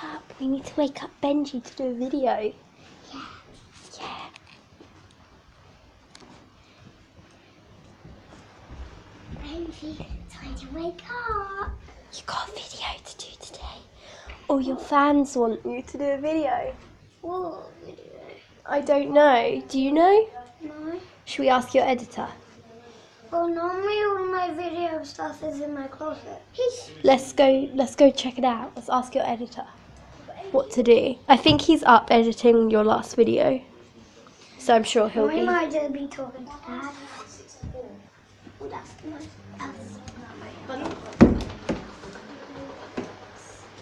up. We need to wake up Benji to do a video. Yeah. Yeah. Benji, time to wake up. You got a video to do today. Or your fans want you to do a video. What video? I don't know. Do you know? No. Should we ask your editor? Well, normally all my video stuff is in my closet. Let's go check it out. Let's ask your editor what to do. I think he's up editing your last video. So I'm sure he'll We be. might just be talking to Dad. Oh, that's nice.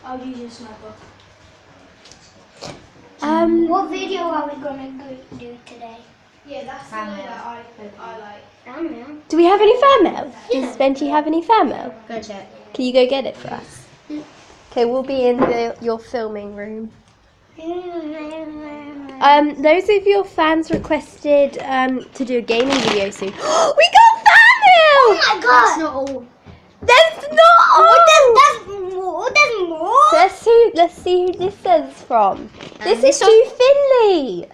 I'll use your sniper. What video are we gonna do today? Yeah, that's the one that I like. Thumbnail. Do we have any fan mail? Does Benji have any fan mail? Go check. Can you go get it for us? Okay, we'll be in your filming room. Those of your fans requested to do a gaming video soon. We got fan mail! Oh my god! That's not all. There's not all! There's more! There's more! Let's see who this is from. This this is to Finley.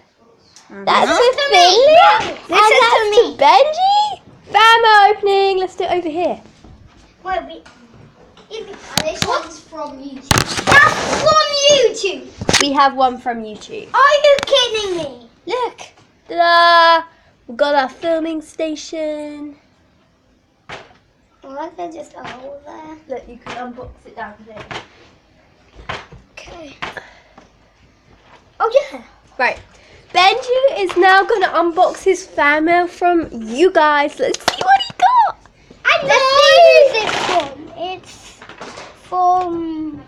That's to to Finley. me. And This is that's to me. to Benji. Fan mail opening. Let's do it over here. Wait, This one's from YouTube. that's from YouTube! We have one from YouTube. Are you kidding me? Look. Ta-da. We've got our filming station. Well, there's just a hole there. Look, you can unbox it down there. Okay. Oh yeah. Right. Benji is now going to unbox his fan mail from you guys. Let's see what he got. I know who's it from. It's from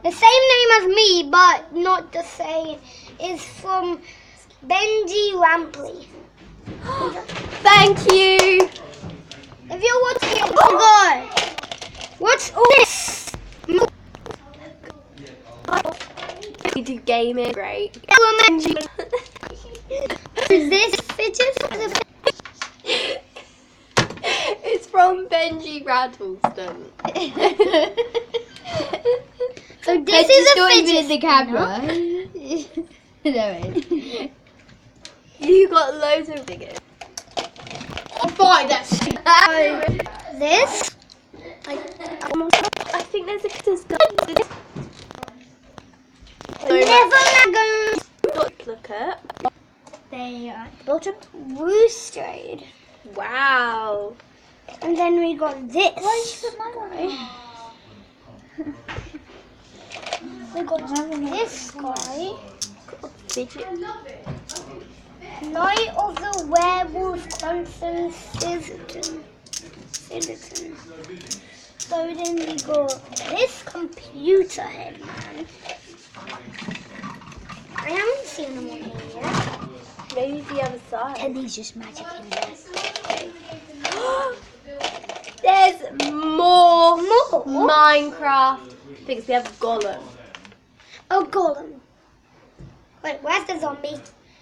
the same name as me, but not the same. It's from Benji Rampley. Thank you. If you're watching it, oh god, what's all this? We do gaming. Great. Benji. Is this fidget? It's from Benji Rattleston. So this is a fidget the camera. No, You got loads of tickets. oh, fine, that's. This? I think there's Never Dragon. Look at. They are bottom woosted. Wow. And then we got this. We got this guy. Fidget. Night of the Werewolf Constant Citizen. So then we got this computer head man. I haven't seen him on here yet. Maybe the other side. Teddy's just magic in there. There's more More? Minecraft things. We have Golem. Oh, Golem. Wait, where's the zombie?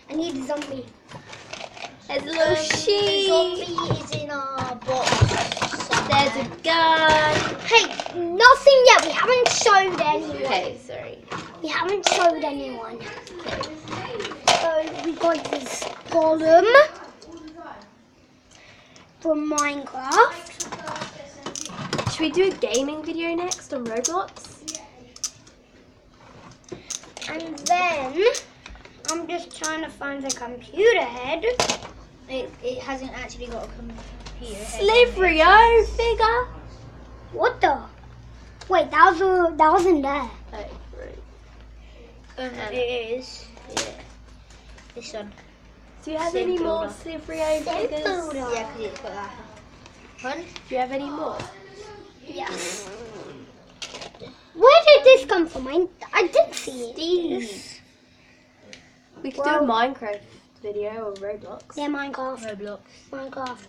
I need a zombie. There's a little The sheep. zombie is in our box. There's a gun. Hey, nothing yet. We haven't showed anyone. Okay, sorry. We haven't showed anyone. So we got this Golem from Minecraft. Should we do a gaming video next on Roblox? And then I'm just trying to find the computer head. It hasn't actually got a computer head. Slivrio figure. What the? Wait, that wasn't there. Oh, right. It is. Yeah. This one. Do you have Sim any more builder. Slivrio figures? Builder. Yeah, because it's got that one. Do you have any more? Yes. Where did this come from? I didn't see it. These. We could do a Minecraft video or Roblox. Yeah, Minecraft. Roblox. Minecraft.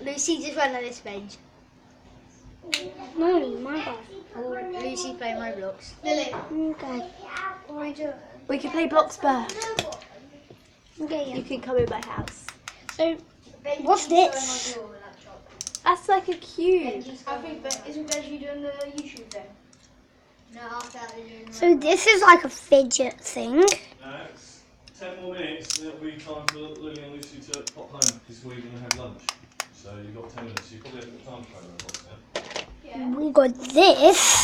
Lucy just ran on this bench. No, Minecraft. Oh, Lucy playing Roblox. Okay. We could play Bloxburg. Okay, You yeah. can come in my house. So, what's this? That's like a cube. I think, isn't Benji doing the YouTube thing? No, after that they're doing So this is like a fidget thing. No, it's 10 more minutes and it'll be time for Lily and Lucy to pop home because we're going to have lunch. So you've got 10 minutes. You probably haven't got time to play with now. We got this.